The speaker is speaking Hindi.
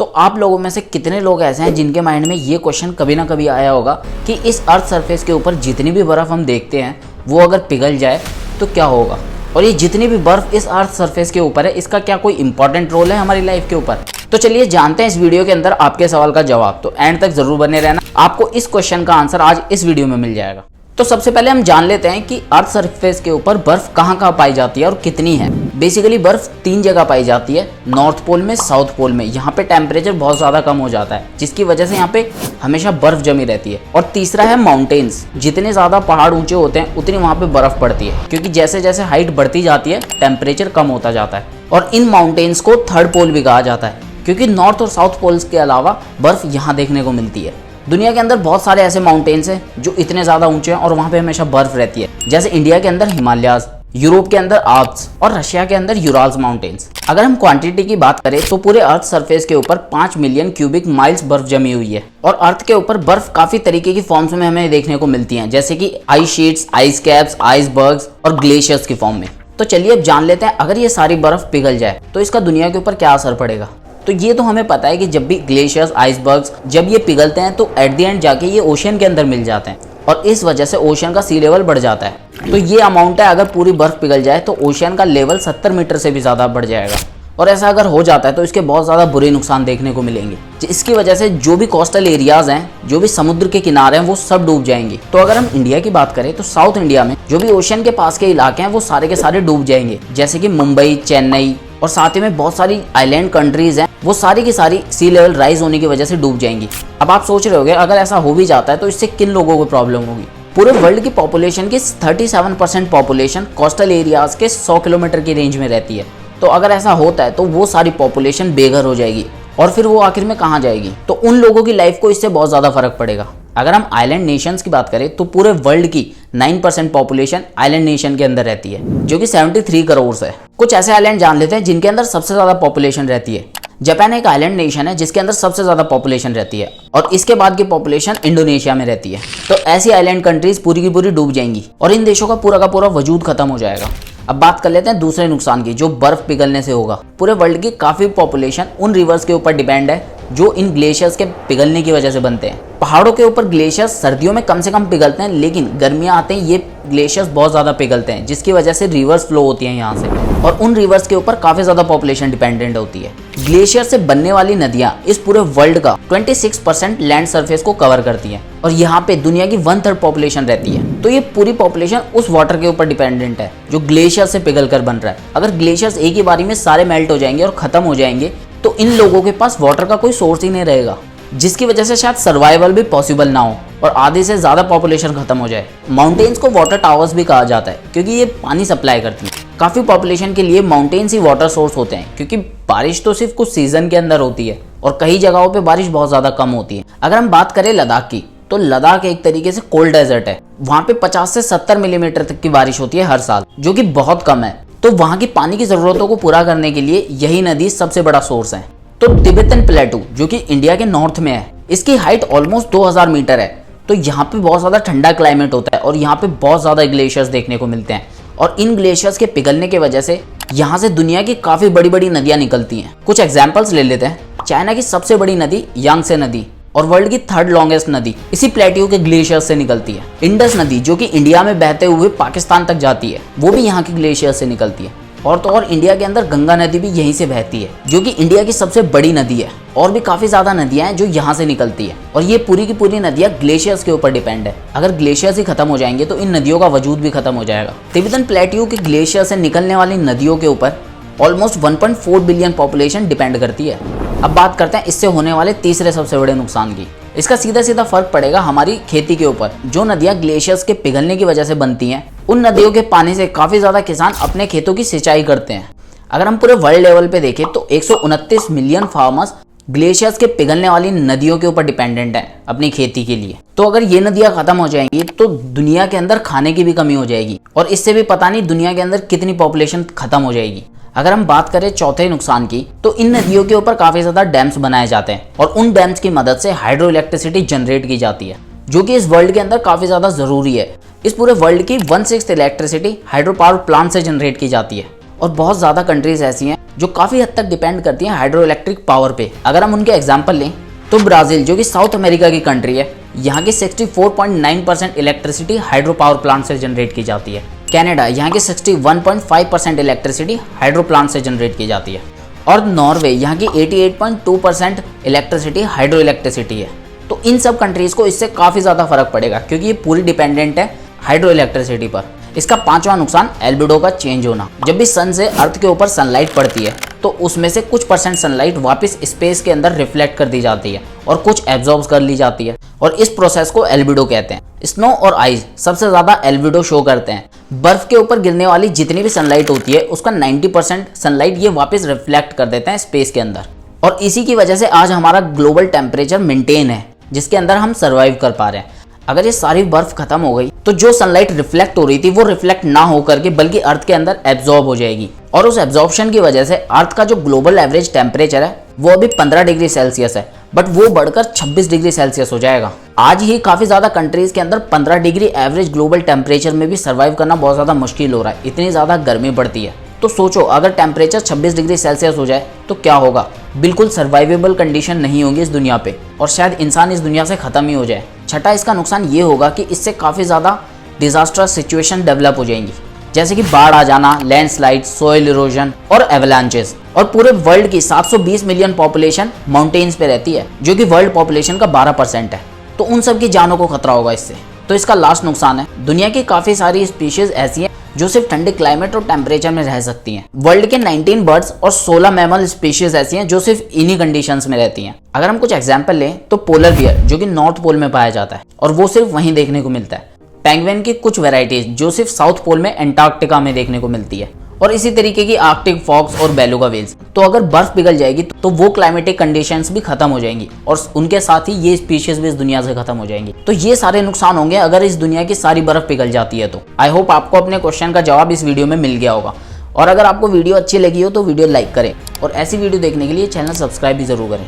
तो आप लोगों में से कितने लोग ऐसे हैं जिनके माइंड में ये क्वेश्चन कभी ना कभी आया होगा कि इस अर्थ सरफेस के ऊपर जितनी भी बर्फ़ हम देखते हैं वो अगर पिघल जाए तो क्या होगा, और ये जितनी भी बर्फ़ इस अर्थ सरफेस के ऊपर है इसका क्या कोई इंपॉर्टेंट रोल है हमारी लाइफ के ऊपर। तो चलिए जानते हैं इस वीडियो के अंदर आपके सवाल का जवाब। तो एंड तक जरूर बने रहना, आपको इस क्वेश्चन का आंसर आज इस वीडियो में मिल जाएगा। तो सबसे पहले हम जान लेते हैं कि अर्थ सरफेस के ऊपर बर्फ कहाँ कहाँ पाई जाती है और कितनी है। बेसिकली बर्फ 3 जगह पाई जाती है, नॉर्थ पोल में, साउथ पोल में। यहाँ पे टेम्परेचर बहुत ज़्यादा कम हो जाता है जिसकी वजह से यहाँ पे हमेशा बर्फ जमी रहती है। और तीसरा है माउंटेन्स, जितने ज़्यादा पहाड़ ऊंचे होते हैं उतनी वहाँ पे बर्फ पड़ती है, क्योंकि जैसे जैसे हाइट बढ़ती जाती है टेम्परेचर कम होता जाता है। और इन माउंटेन्स को थर्ड पोल भी कहा जाता है, क्योंकि नॉर्थ और साउथ पोल्स के अलावा बर्फ यहाँ देखने को मिलती है। दुनिया के अंदर बहुत सारे ऐसे माउंटेन्स हैं जो इतने ज़्यादा ऊंचे हैं और वहाँ पे हमेशा बर्फ रहती है, जैसे इंडिया के अंदर हिमालयाज, यूरोप के अंदर आल्प्स और रशिया के अंदर यूराल्स माउंटेन्स। अगर हम क्वांटिटी की बात करें तो पूरे अर्थ सरफेस के ऊपर 5 मिलियन क्यूबिक माइल्स बर्फ जमी हुई है। और अर्थ के ऊपर बर्फ काफ़ी तरीके की फॉर्म्स में हमें देखने को मिलती हैं, जैसे कि ice sheets, ice caps, icebergs और ग्लेशियर्स की फॉर्म में। तो चलिए अब जान लेते हैं अगर ये सारी बर्फ पिघल जाए तो इसका दुनिया के ऊपर क्या असर पड़ेगा। तो ये तो हमें पता है कि जब भी ग्लेशियर्स, आइसबर्ग्स जब ये पिघलते हैं तो एट द एंड जाके ये ओशन के अंदर मिल जाते हैं और इस वजह से ओशन का सी लेवल बढ़ जाता है। तो ये अमाउंट है, अगर पूरी बर्फ पिघल जाए तो ओशन का लेवल 70 मीटर से भी ज़्यादा बढ़ जाएगा। और ऐसा अगर हो जाता है तो इसके बहुत ज़्यादा बुरे नुकसान देखने को मिलेंगे। इसकी वजह से जो भी कोस्टल एरियाज़ हैं, जो भी समुद्र के किनारे हैं, वो सब डूब जाएंगे। तो अगर हम इंडिया की बात करें तो साउथ इंडिया में जो भी ओशन के पास के इलाके हैं वो सारे के सारे डूब जाएंगे, जैसे कि मुंबई, चेन्नई और साथ ही में बहुत सारी आइलैंड कंट्रीज़ हैं, वो सारी की सारी सी लेवल राइज होने की वजह से डूब जाएंगी। अब आप सोच रहे होंगे अगर ऐसा हो भी जाता है तो इससे किन लोगों को प्रॉब्लम होगी। पूरे वर्ल्ड की पॉपुलेशन की 37% पॉपुलेशन कोस्टल एरियाज़ के 100 किलोमीटर की रेंज में रहती है। तो अगर ऐसा होता है तो वो सारी पॉपुलेशन बेघर हो जाएगी और फिर वो आखिर में कहाँ जाएगी। तो उन लोगों की लाइफ को इससे बहुत ज़्यादा फर्क पड़ेगा। अगर हम आइलैंड नेशंस की बात करें तो पूरे वर्ल्ड की 9% पॉपुलेशन आइलैंड नेशन के अंदर रहती है, जो कि 73 करोड़ है। कुछ ऐसे आइलैंड जान लेते हैं जिनके अंदर सबसे ज़्यादा पॉपुलेशन रहती है। जापान एक आइलैंड नेशन है जिसके अंदर सबसे ज़्यादा पॉपुलेशन रहती है और इसके बाद की पॉपुलेशन इंडोनेशिया में रहती है। तो ऐसी आइलैंड कंट्रीज पूरी की पूरी डूब जाएंगी और इन देशों का पूरा वजूद खत्म हो जाएगा। अब बात कर लेते हैं दूसरे नुकसान की, जो बर्फ पिघलने से होगा। पूरे वर्ल्ड की काफ़ी पॉपुलेशन उन रिवर्स के ऊपर डिपेंड है जो इन ग्लेशियर्स के पिघलने की वजह से बनते हैं। पहाड़ों के ऊपर ग्लेशियर्स सर्दियों में कम से कम पिघलते हैं, लेकिन गर्मियाँ आते हैं ये ग्लेशियर्स बहुत ज़्यादा पिघलते हैं, जिसकी वजह से रिवर्स फ्लो होती हैं यहाँ से, और उन रिवर्स के ऊपर काफ़ी ज़्यादा पॉपुलेशन डिपेंडेंट होती है। ग्लेशियर से बनने वाली नदियाँ इस पूरे वर्ल्ड का 26% लैंड सरफेस को कवर करती हैं और यहाँ पे दुनिया की 1/3 पॉपुलेशन रहती है। तो ये पूरी पॉपुलेशन उस वाटर के ऊपर डिपेंडेंट है जो ग्लेशियर से पिघल कर बन रहा है। अगर ग्लेशियर्स एक ही बारी में सारे मेल्ट हो जाएंगे और ख़त्म हो जाएंगे तो इन लोगों के पास वाटर का कोई सोर्स ही नहीं रहेगा, जिसकी वजह से शायद सर्वाइवल भी पॉसिबल ना हो और आधे से ज़्यादा पॉपुलेशन खत्म हो जाए। माउंटेन्स को वाटर टावर्स भी कहा जाता है क्योंकि ये पानी सप्लाई करती है। काफ़ी पॉपुलेशन के लिए माउंटेन्स ही वाटर सोर्स होते हैं, क्योंकि बारिश तो सिर्फ कुछ सीजन के अंदर होती है और कई जगहों पे बारिश बहुत ज़्यादा कम होती है। अगर हम बात करें लद्दाख की, तो लद्दाख एक तरीके से कोल्ड डेजर्ट है। वहाँ पे 50 से 70 मिलीमीटर तक की बारिश होती है हर साल, जो कि बहुत कम है। तो वहाँ की पानी की ज़रूरतों को पूरा करने के लिए यही नदी सबसे बड़ा सोर्स है। तो तिब्बतन प्लेटू, जो कि इंडिया के नॉर्थ में है, इसकी हाइट ऑलमोस्ट 2000 मीटर है। तो यहाँ पे बहुत ज़्यादा ठंडा क्लाइमेट होता है और यहाँ पे बहुत ज़्यादा ग्लेशियर्स देखने को मिलते हैं और इन ग्लेशियर्स के पिघलने की वजह से यहाँ से दुनिया की काफ़ी बड़ी बड़ी नदियाँ निकलती हैं। कुछ एग्जाम्पल्स ले लेते हैं। चाइना की सबसे बड़ी नदी यांगसे नदी और वर्ल्ड की 3rd लॉन्गेस्ट नदी इसी प्लेट्यू के ग्लेशियर्स से निकलती है। इंडस नदी, जो कि इंडिया में बहते हुए पाकिस्तान तक जाती है, वो भी यहाँ की ग्लेशियर्स से निकलती है। और तो और इंडिया के अंदर गंगा नदी भी यहीं से बहती है, जो कि इंडिया की सबसे बड़ी नदी है। और भी काफ़ी ज़्यादा नदियाँ हैं जो यहाँ से निकलती है और ये पूरी की पूरी नदियाँ ग्लेशियर्स के ऊपर डिपेंड है। अगर ग्लेशियर्स ही खत्म हो जाएंगे तो इन नदियों का वजूद भी खत्म हो जाएगा। तिब्बतन प्लेट्यू के ग्लेशियर से निकलने वाली नदियों के ऊपर ऑलमोस्ट 1.4 बिलियन पॉपुलेशन डिपेंड करती है। अब बात करते हैं इससे होने वाले तीसरे सबसे बड़े नुकसान की। इसका सीधा सीधा फर्क पड़ेगा हमारी खेती के ऊपर। जो नदियाँ ग्लेशियर्स के पिघलने की वजह से बनती हैं, उन नदियों के पानी से काफ़ी ज़्यादा किसान अपने खेतों की सिंचाई करते हैं। अगर हम पूरे वर्ल्ड लेवल पे देखें तो 129 मिलियन फार्मर्स ग्लेशियर्स के पिघलने वाली नदियों के ऊपर डिपेंडेंट है अपनी खेती के लिए। तो अगर ये नदियाँ खत्म हो जाएंगी तो दुनिया के अंदर खाने की भी कमी हो जाएगी और इससे भी पता नहीं दुनिया के अंदर कितनी पॉपुलेशन खत्म हो जाएगी। अगर हम बात करें चौथे नुकसान की, तो इन नदियों के ऊपर काफ़ी ज़्यादा डैम्स बनाए जाते हैं और उन डैम्स की मदद से हाइड्रो इलेक्ट्रिसिटी जनरेट की जाती है, जो कि इस वर्ल्ड के अंदर काफ़ी ज़्यादा ज़रूरी है। इस पूरे वर्ल्ड की 1/6 इलेक्ट्रिसिटी हाइड्रो पावर प्लांट से जनरेट की जाती है और बहुत ज़्यादा कंट्रीज ऐसी हैं जो काफ़ी हद तक डिपेंड करती हैं हाइड्रो इलेक्ट्रिक पावर पे। अगर हम उनके एग्जाम्पल लें तो ब्राज़ील जो कि साउथ अमेरिका की कंट्री है, यहाँ की 64.9% इलेक्ट्रिसिटी हाइड्रो पावर प्लांट से जनरेट की जाती है। कनाडा यहाँ की 61.5% इलेक्ट्रिसिटी हाइड्रो प्लांट से जनरेट की जाती है। और नॉर्वे यहाँ की 88.2% इलेक्ट्रिसिटी हाइड्रो इलेक्ट्रिसिटी है। तो इन सब कंट्रीज़ को इससे काफ़ी ज़्यादा फर्क पड़ेगा क्योंकि ये पूरी डिपेंडेंट है हाइड्रो इलेक्ट्रिसिटी पर। इसका पांचवा नुकसान एल्बिडो का चेंज होना। जब भी सन से अर्थ के ऊपर सनलाइट पड़ती है तो उसमें से कुछ परसेंट सनलाइट वापस स्पेस के अंदर रिफ्लेक्ट कर दी जाती है और कुछ एब्जॉर्ब कर ली जाती है और इस प्रोसेस को एल्बिडो कहते हैं। स्नो और आइस सबसे ज़्यादा एल्बिडो शो करते हैं। बर्फ के ऊपर गिरने वाली जितनी भी सनलाइट होती है उसका 90% सनलाइट ये वापस रिफ्लेक्ट कर देते हैं स्पेस के अंदर और इसी की वजह से आज हमारा ग्लोबल टेम्परेचर मेंटेन है जिसके अंदर हम सर्वाइव कर पा रहे हैं। अगर ये सारी बर्फ खत्म हो गई तो जो सनलाइट रिफ्लेक्ट हो रही थी वो रिफ्लेक्ट ना होकर के बल्कि अर्थ के अंदर एब्जॉर्ब हो जाएगी और उस एब्जॉर्प्शन की वजह से अर्थ का जो ग्लोबल एवरेज टेम्परेचर है वो अभी 15 डिग्री सेल्सियस है, बट वो बढ़कर 26 डिग्री सेल्सियस हो जाएगा। आज ही काफ़ी ज़्यादा कंट्रीज़ के अंदर 15 डिग्री एवरेज ग्लोबल टेम्परेचर में भी सर्वाइव करना बहुत ज़्यादा मुश्किल हो रहा है, इतनी ज़्यादा गर्मी बढ़ती है। तो सोचो अगर टेम्परेचर 26 डिग्री सेल्सियस हो जाए तो क्या होगा। बिल्कुल सर्वाइवेबल कंडीशन नहीं होंगी इस दुनिया पे और शायद इंसान इस दुनिया से ख़त्म ही हो जाए। छठा इसका नुकसान ये होगा कि इससे काफ़ी ज़्यादा डिजास्टर्स सिचुएशन डेवलप हो जाएंगी, जैसे कि बाढ़ आ जाना, लैंडस्लाइड, सॉइल इरोजन और एवलांचेस। और पूरे वर्ल्ड की 720 मिलियन पॉपुलेशन माउंटेन्स पे रहती है जो कि वर्ल्ड पॉपुलेशन का 12% है। तो उन सब की जानों को खतरा होगा इससे। तो इसका लास्ट नुकसान है दुनिया की काफ़ी सारी स्पीशीज ऐसी हैं जो सिर्फ ठंडे क्लाइमेट और टेम्परेचर में रह सकती हैं। वर्ल्ड के 19 बर्ड्स और 16 मैमल स्पीशीज ऐसी हैं जो सिर्फ इन्हीं कंडीशंस में रहती हैं। अगर हम कुछ एग्जांपल लें तो पोलर बियर जो कि नॉर्थ पोल में पाया जाता है और वो सिर्फ वहीं देखने को मिलता है। पेंगुइन की कुछ वेराइटीज जो सिर्फ साउथ पोल में एंटार्क्टिका में देखने को मिलती है और इसी तरीके की आर्कटिक फॉक्स और बेलुगा व्हेल्स। तो अगर बर्फ पिघल जाएगी तो वो क्लाइमेटिक कंडीशंस भी खत्म हो जाएंगी और उनके साथ ही ये स्पीशीज भी इस दुनिया से खत्म हो जाएंगी। तो ये सारे नुकसान होंगे अगर इस दुनिया की सारी बर्फ पिघल जाती है। तो आई होप आपको अपने क्वेश्चन का जवाब इस वीडियो में मिल गया होगा और अगर आपको वीडियो अच्छी लगी हो तो वीडियो लाइक करें और ऐसी वीडियो देखने के लिए चैनल सब्सक्राइब भी जरूर करें।